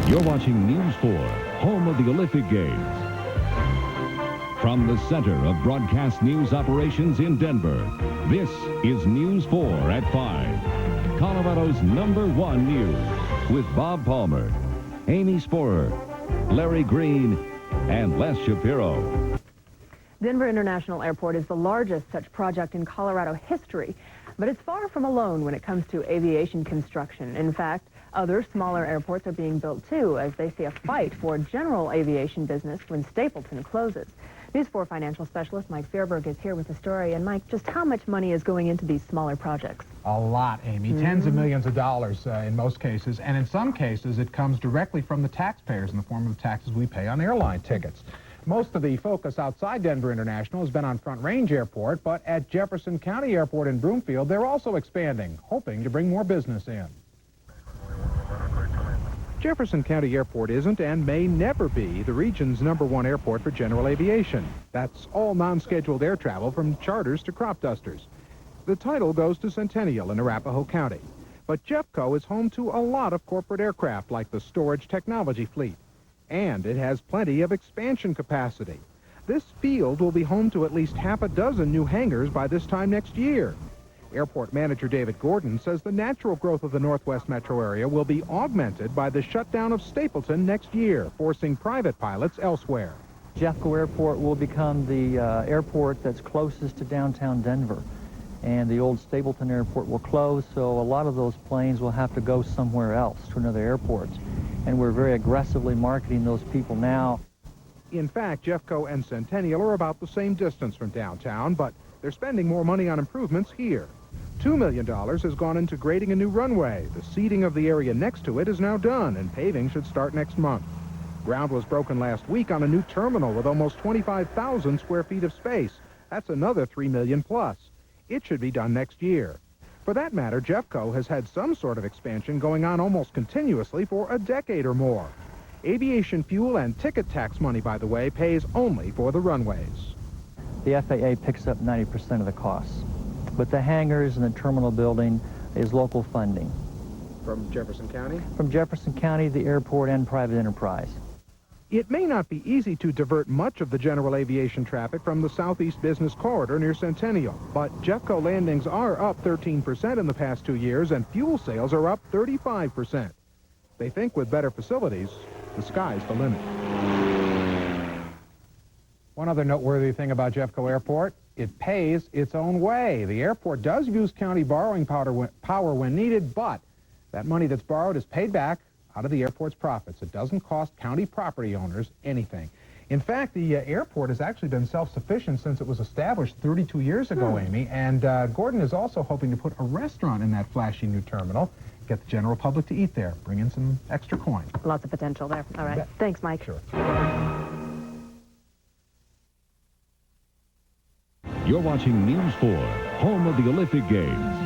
You're watching News 4, home of the Olympic Games. From the center of broadcast news operations in Denver, this is News 4 at 5. Colorado's #1 news with Bob Palmer, Amy Sporer, Larry Green, and Les Shapiro. Denver International Airport is the largest such project in Colorado history, but it's far from alone when it comes to aviation construction. In fact, other smaller airports are being built too, as they see a fight for general aviation business when Stapleton closes. News 4 financial specialist Mike Fairberg is here with the story. And Mike, just how much money is going into these smaller projects? A lot, Amy. Tens of millions of dollars in most cases. And in some cases, it comes directly from the taxpayers in the form of the taxes we pay on airline tickets. Most of the focus outside Denver International has been on Front Range Airport, but at Jefferson County Airport in Broomfield, they're also expanding, hoping to bring more business in. Jefferson County Airport isn't and may never be the region's #1 airport for general aviation. That's all non-scheduled air travel from charters to crop dusters. The title goes to Centennial in Arapahoe County. But Jeffco is home to a lot of corporate aircraft like the storage technology fleet. And it has plenty of expansion capacity. This field will be home to at least half a dozen new hangars by this time next year. Airport manager David Gordon says the natural growth of the Northwest metro area will be augmented by the shutdown of Stapleton next year, forcing private pilots elsewhere. Jeffco Airport will become the airport that's closest to downtown Denver. And the old Stapleton Airport will close, so a lot of those planes will have to go somewhere else, to another airport. And we're very aggressively marketing those people now. In fact, Jeffco and Centennial are about the same distance from downtown, but they're spending more money on improvements here. $2 million has gone into grading a new runway. The seeding of the area next to it is now done, and paving should start next month. Ground was broken last week on a new terminal with almost 25,000 square feet of space. That's another $3 million plus. It should be done next year. For that matter, Jeffco has had some sort of expansion going on almost continuously for a decade or more. Aviation fuel and ticket tax money, by the way, pays only for the runways. The FAA picks up 90% of the costs. But the hangars and the terminal building is local funding. From Jefferson County? From Jefferson County, the airport, and private enterprise. It may not be easy to divert much of the general aviation traffic from the southeast business corridor near Centennial, but Jeffco landings are up 13% in the past 2 years, and fuel sales are up 35%. They think with better facilities, the sky's the limit. One other noteworthy thing about Jeffco Airport, it pays its own way. The airport does use county borrowing power when needed, but that money that's borrowed is paid back out of the airport's profits. It doesn't cost county property owners anything. In fact, the airport has actually been self-sufficient since it was established 32 years ago, Amy, and Gordon is also hoping to put a restaurant in that flashy new terminal, get the general public to eat there, bring in some extra coin. Lots of potential there. All right. Thanks, Mike. Sure. You're watching News 4, home of the Olympic Games.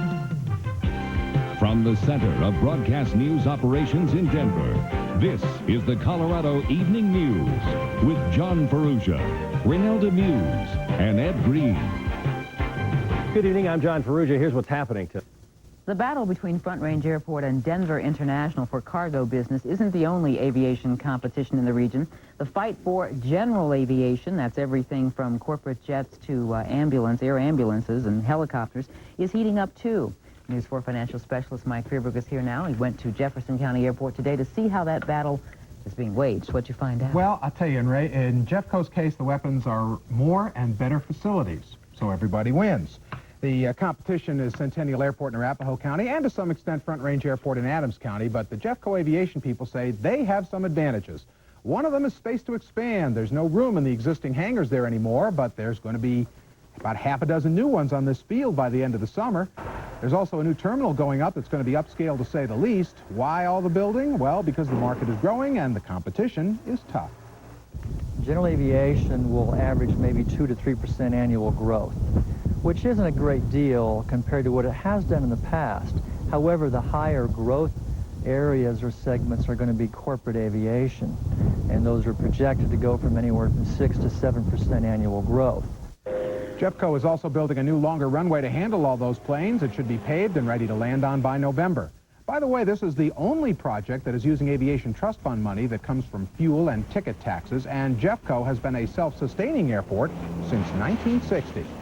From the center of broadcast news operations in Denver, this is the Colorado Evening News with John Ferrugia, Renelda Muse, and Ed Green. Good evening, I'm John Ferrugia. Here's what's happening today. The battle between Front Range Airport and Denver International for cargo business isn't the only aviation competition in the region. The fight for general aviation, that's everything from corporate jets to air ambulances and helicopters, is heating up too. News 4 financial specialist Mike Fairberg is here now. He went to Jefferson County Airport today to see how that battle is being waged. What'd you find out? Well, I'll tell you, in Jeffco's case, the weapons are more and better facilities, so everybody wins. The competition is Centennial Airport in Arapahoe County and to some extent Front Range Airport in Adams County, but the Jeffco aviation people say they have some advantages. One of them is space to expand. There's no room in the existing hangars there anymore, but there's going to be about half a dozen new ones on this field by the end of the summer. There's also a new terminal going up that's going to be upscale to say the least. Why all the building? Well, because the market is growing and the competition is tough. General aviation will average maybe 2 to 3% annual growth, which isn't a great deal compared to what it has done in the past. However, the higher growth areas or segments are going to be corporate aviation, and those are projected to go from anywhere from 6 to 7% annual growth. Jeffco is also building a new longer runway to handle all those planes. It should be paved and ready to land on by November. By the way, this is the only project that is using aviation trust fund money that comes from fuel and ticket taxes, and Jeffco has been a self-sustaining airport since 1960.